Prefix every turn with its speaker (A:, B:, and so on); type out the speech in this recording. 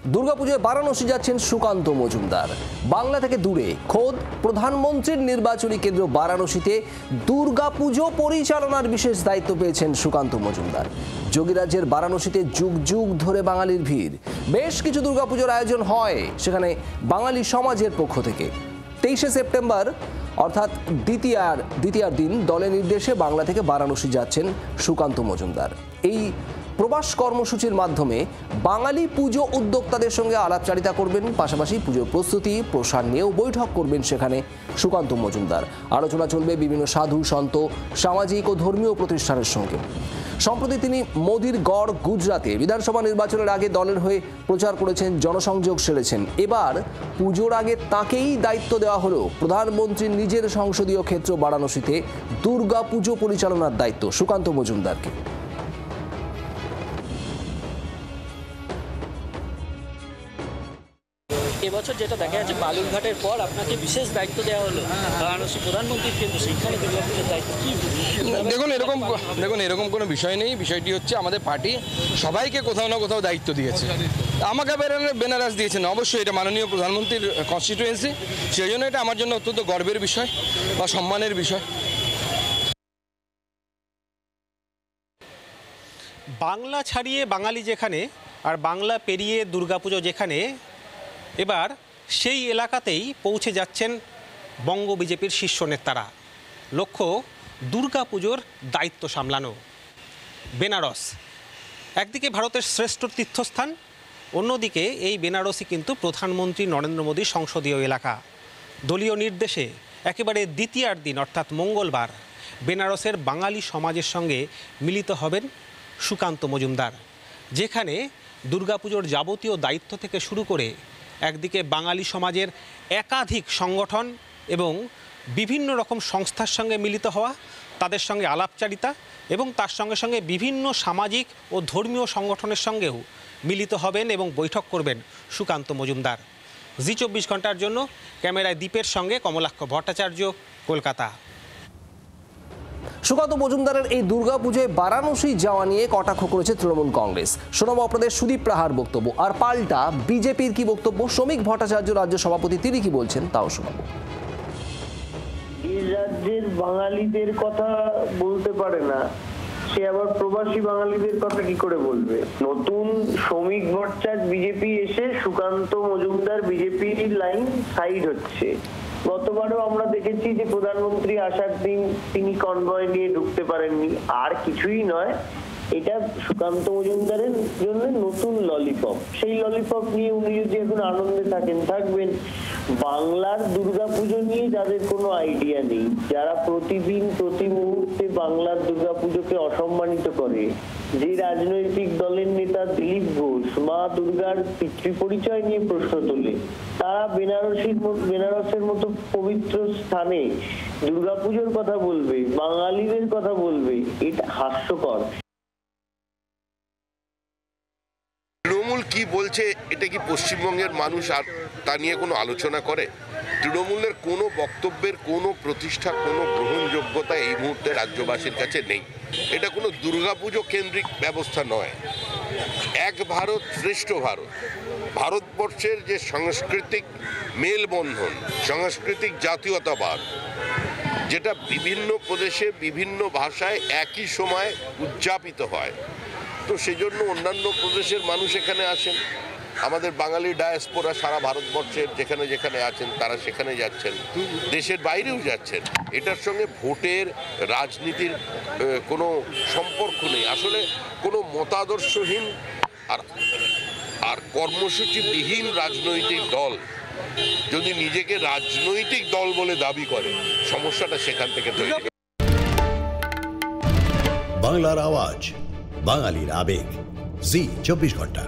A: দুর্গাপুজোয় বারাণসী যাচ্ছেন সুকান্ত মজুমদার। বাংলা থেকে দূরে খোদ প্রধানমন্ত্রীর নির্বাচনী কেন্দ্র বারাণসীতে দুর্গাপুজো পরিচালনার বিশেষ দায়িত্ব পেয়েছেন সুকান্ত মজুমদার। যোগীরাজ্যের বারাণসীতে যুগ যুগ ধরে বাঙালির ভিড়। বেশ কিছু দুর্গাপুজোর আয়োজন হয় সেখানে বাঙালি সমাজের পক্ষ থেকে। 23শে সেপ্টেম্বর অর্থাৎ দ্বিতীয়ার দিন দলের নির্দেশে বাংলা থেকে বারাণসী যাচ্ছেন সুকান্ত মজুমদার। এই প্রবাস কর্মসূচির মাধ্যমে বাঙালি পুজো উদ্যোক্তাদের সঙ্গে আলাপচারিতা করবেন, পাশাপাশি পুজোর প্রস্তুতি প্রসার নিয়েও বৈঠক করবেন সেখানে সুকান্ত মজুমদার। আলোচনা চলবে বিভিন্ন সাধু সন্ত, সামাজিক ও ধর্মীয় প্রতিষ্ঠানের সঙ্গে। সম্প্রতি তিনি মোদির গড় গুজরাতে বিধানসভা নির্বাচনের আগে দলের হয়ে প্রচার করেছেন, জনসংযোগ সেরেছেন। এবার পুজোর আগে তাকেই দায়িত্ব দেওয়া হলো প্রধানমন্ত্রীর নিজের সংসদীয় ক্ষেত্র বারাণসীতে দুর্গা পুজো পরিচালনার দায়িত্ব সুকান্ত মজুমদারকে।
B: এবছর যেটা দেখা যাচ্ছে, বালুরঘাটের পর আপনাকে বিশেষ দায়িত্ব দেওয়া হলো বারাণসী প্রধানমন্ত্রীর কেন্দ্র, সেখানে দুর্গাপুজোর দায়িত্ব কি?
C: দেখুন এরকম কোনো বিষয় নেই। বিষয়টি হচ্ছে আমাদের পার্টি সবাইকে কোথাও না কোথাও দায়িত্ব দিয়েছে। আমাকে বেনারস দিয়েছেন, অবশ্যই এটা মাননীয় প্রধানমন্ত্রীর কনস্টিটুয়েন্সি, সেই জন্য এটা আমার জন্য অত্যন্ত গর্বের বিষয় বা সম্মানের বিষয়।
D: বাংলা ছাড়িয়ে বাঙালি যেখানে আর বাংলা পেরিয়ে দুর্গাপুজো যেখানে, এবার সেই এলাকাতেই পৌঁছে যাচ্ছেন বঙ্গ বিজেপির শীর্ষ নেতারা। লক্ষ্য দুর্গাপুজোর দায়িত্ব সামলানো। বেনারস একদিকে ভারতের শ্রেষ্ঠ তীর্থস্থান, অন্যদিকে এই বেনারসই কিন্তু প্রধানমন্ত্রী নরেন্দ্র মোদীর সংসদীয় এলাকা। দলীয় নির্দেশে একেবারে দ্বিতীয়ার দিন অর্থাৎ মঙ্গলবার বেনারসের বাঙালি সমাজের সঙ্গে মিলিত হবেন সুকান্ত মজুমদার, যেখানে দুর্গাপুজোর যাবতীয় দায়িত্ব থেকে শুরু করে একদিকে বাঙালি সমাজের একাধিক সংগঠন এবং বিভিন্ন রকম সংস্থার সঙ্গে মিলিত হওয়া, তাদের সঙ্গে আলাপচারিতা এবং তার সঙ্গে সঙ্গে বিভিন্ন সামাজিক ও ধর্মীয় সংগঠনের সঙ্গেও মিলিত হবেন এবং বৈঠক করবেন সুকান্ত মজুমদার। জি 24 ঘন্টার জন্য ক্যামেরায় দীপের সঙ্গে কমলাক্ষ ভট্টাচার্য, কলকাতা।
A: সুকান্ত মজুমদারের এই দুর্গাপুজোয় বারাণসী যাওয়া নিয়ে কটাক্ষ করেছে তৃণমূল কংগ্রেস। শোনাবো আপনাদের সুদীপ রাহার বক্তব্য, আর পাল্টা বিজেপির কি বক্তব্য, শ্রমিক ভট্টাচার্য রাজ্য সভাপতি তিনি কি বলছেন তাও শোনাবো।
E: এই রাজ্যের বাঙালিদের কথা বলতে পারে না, সে আবার প্রবাসী বাঙালিদের কথা কি করে বলবে? নতুন শ্রমিক ভট্টাচার্য বিজেপি এসে সুকান্ত মজুমদার বিজেপির লাইন সাইড হচ্ছে। গতবারও আমরা দেখেছি যে প্রধানমন্ত্রী আসার দিন তিনি কনভয় নিয়ে ঢুকতে পারেননি। আর কিছুই নয়, এটা সুকান্ত মজুমদারের জন্য নতুন ললিপপ। সেই ললিপপ নিয়ে উনি যদি এখন আনন্দে থাকবেন। বাংলার দুর্গাপুজো নিয়ে যাদের কোনো আইডিয়া নেই, যারা প্রতিদিন প্রতি মুহূর্তে বাংলার দুর্গাপুজোকে অসম্মানিত করে, যে রাজনৈতিক দলের নেতা দিলীপ ঘোষ মা দুর্গার পিতৃপরিচয় নিয়ে প্রশ্ন তোলে, তারা বেনারসের মতো পবিত্র স্থানে দুর্গাপুজোর কথা বলবে, বাঙালিদের কথা বলবে, এটা হাস্যকর।
F: তৃণমূল কি বলছে এটা কি পশ্চিমবঙ্গের মানুষ আর তা নিয়ে কোনো আলোচনা করে? তৃণমূলের কোনো বক্তব্যের কোনো প্রতিষ্ঠা, কোনো গ্রহণযোগ্যতা এই মুহূর্তে রাজ্যবাসীর কাছে নেই। এটা কোনো দুর্গাপুজো কেন্দ্রিক ব্যবস্থা নয়। এক ভারত শ্রেষ্ঠ ভারত, ভারতবর্ষের যে সাংস্কৃতিক মেলবন্ধন, সাংস্কৃতিক জাতীয়তাবাদ, যেটা বিভিন্ন প্রদেশে বিভিন্ন ভাষায় একই সময় উদযাপিত হয়, তো সেই জন্য অন্যান্য প্রদেশের মানুষ এখানে আসেন। আমাদের বাঙালি ডায়াসপোরা সারা ভারতবর্ষের যেখানে যেখানে আছেন তারা সেখানে যাচ্ছেন, দেশের বাইরেও যাচ্ছেন। এটার সঙ্গে ভোটের রাজনীতির কোনো সম্পর্ক নেই। আসলে কোনো মতাদর্শহীন আর কর্মসূচিবিহীন রাজনৈতিক দল যদি নিজেকে রাজনৈতিক দল বলে দাবি করে, সমস্যাটা সেখান থেকে তৈরি হয়।
G: বাংলার আওয়াজ, বাঙালির আবেগ, জি 24 ঘন্টা।